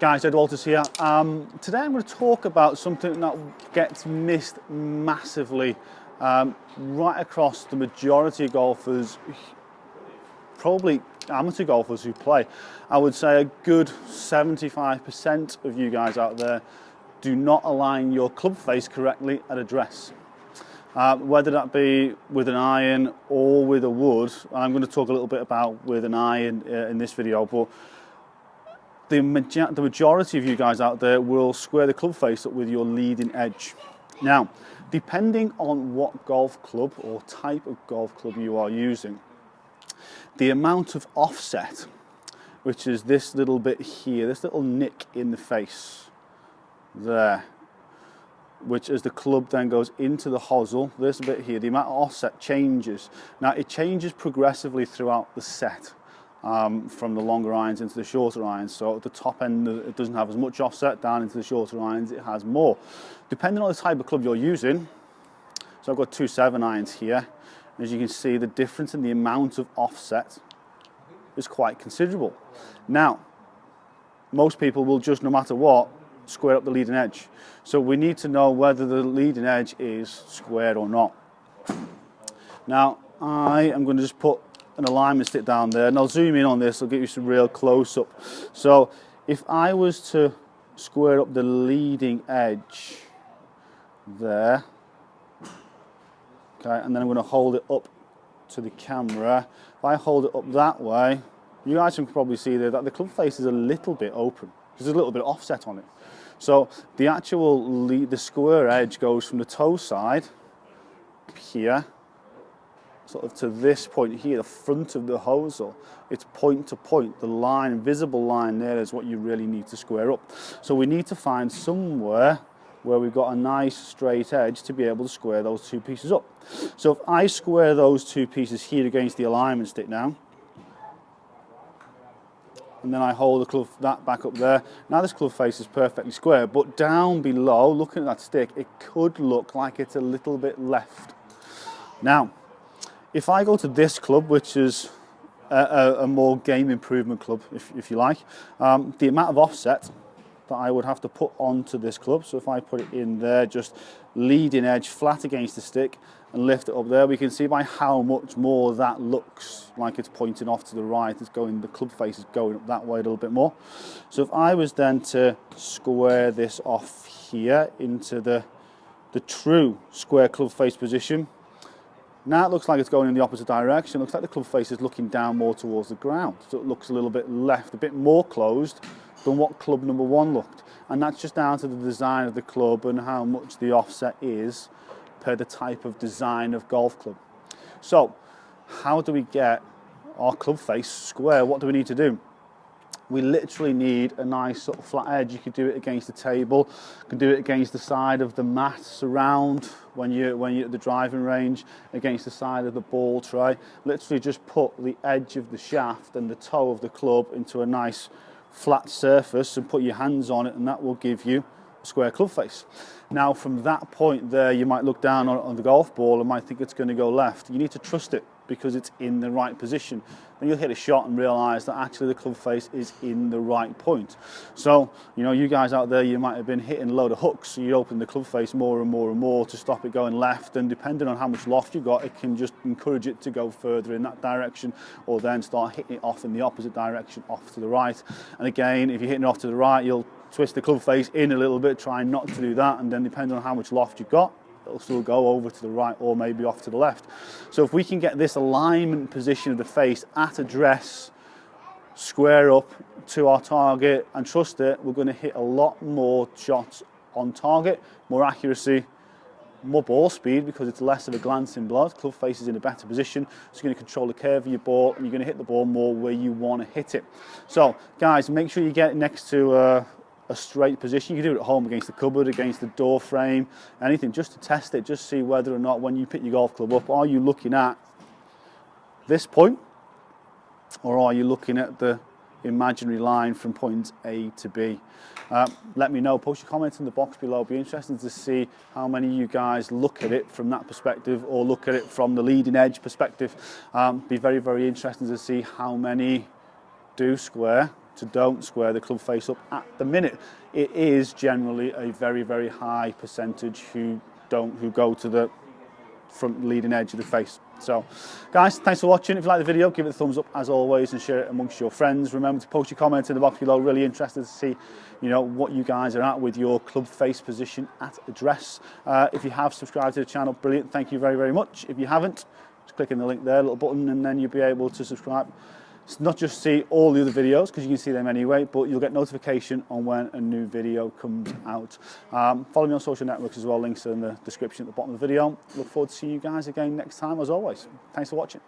Guys, Ged Walters here. Today I'm going to talk about something that gets missed massively right across the majority of golfers, probably amateur golfers who play. I would say a good 75% of you guys out there do not align your club face correctly at address. Whether that be with an iron or with a wood. I'm going to talk a little bit about with an iron in this video, but the majority of you guys out there will square the club face up with your leading edge. Now, depending on what golf club or type of golf club you are using, the amount of offset, which is this little bit here, this little nick in the face there, which as the club then goes into the hosel, this bit here, the amount of offset changes. Now, it changes progressively throughout the set. From the longer irons into the shorter irons. So at the top end it doesn't have as much offset, down into the shorter irons it has more. Depending on the type of club you're using, so I've got two 7 irons here, as you can see the difference in the amount of offset is quite considerable. Now, most people will just, no matter what, square up the leading edge. So we need to know whether the leading edge is squared or not. Now, I am going to just put an alignment stick down there, and I'll zoom in on this, I'll give you some real close-up. So if I was to square up the leading edge there, okay, and then I'm going to hold it up to the camera. If I hold it up that way, you guys can probably see there that the club face is a little bit open. There's a little bit of offset on it. So the actual the square edge goes from the toe side here sort of to this point here, the front of the hosel. It's point to point. The line, visible line there is what you really need to square up. So we need to find somewhere where we've got a nice straight edge to be able to square those two pieces up. So if I square those two pieces here against the alignment stick now, and then I hold the club, that back up there. Now this club face is perfectly square, but down below, looking at that stick, it could look like it's a little bit left. Now, if I go to this club, which is a more game improvement club, if you like, the amount of offset that I would have to put onto this club, so if I put it in there, just leading edge flat against the stick and lift it up there, we can see by how much more that looks like it's pointing off to the right. It's going, the club face is going up that way a little bit more. So if I was then to square this off here into the true square club face position, now it looks like it's going in the opposite direction. It looks like the club face is looking down more towards the ground. So it looks a little bit left, a bit more closed than what club number 1 looked. And that's just down to the design of the club and how much the offset is per the type of design of golf club. So how do we get our club face square? What do we need to do? We literally need a nice sort of flat edge. You could do it against the table, you can do it against the side of the mat surround when you're at the driving range, against the side of the ball tray. Literally just put the edge of the shaft and the toe of the club into a nice flat surface and put your hands on it, and that will give you a square club face. Now from that point there, you might look down on the golf ball and might think it's going to go left. You need to trust it because it's in the right position. Then you'll hit a shot and realise that actually the club face is in the right point. So, you know, you guys out there, you might have been hitting a load of hooks, so you open the club face more and more and more to stop it going left, and depending on how much loft you've got, it can just encourage it to go further in that direction, or then start hitting it off in the opposite direction, off to the right. And again, if you're hitting it off to the right, you'll twist the club face in a little bit, trying not to do that, and then depending on how much loft you've got, it'll still go over to the right or maybe off to the left. So if we can get this alignment position of the face at address, square up to our target and trust it, we're going to hit a lot more shots on target, more accuracy, more ball speed because it's less of a glancing blow. The club face is in a better position, so you're going to control the curve of your ball and you're going to hit the ball more where you want to hit it. So guys, make sure you get it next to a straight position. You can do it at home against the cupboard, against the door frame, anything, just to test it, just see whether or not when you pick your golf club up, are you looking at this point or are you looking at the imaginary line from point A to B? Let me know, post your comments in the box below. It'll be interesting to see how many of you guys look at it from that perspective or look at it from the leading edge perspective. Be very, very interesting to see how many do square to don't square the club face up at the minute. It is generally a very, very high percentage who go to the front leading edge of the face. So guys, thanks for watching. If you like the video, give it a thumbs up as always and share it amongst your friends. Remember to post your comments in the box below. Really interested to see, you know, what you guys are at with your club face position at address. If you have subscribed to the channel, brilliant, thank you very, very much. If you haven't, just click in the link there, little button, and then you'll be able to subscribe. It's not just see all the other videos, because you can see them anyway, but you'll get notification on when a new video comes out. Follow me on social networks as well, links are in the description at the bottom of the video. Look forward to seeing you guys again next time as always. Thanks for watching.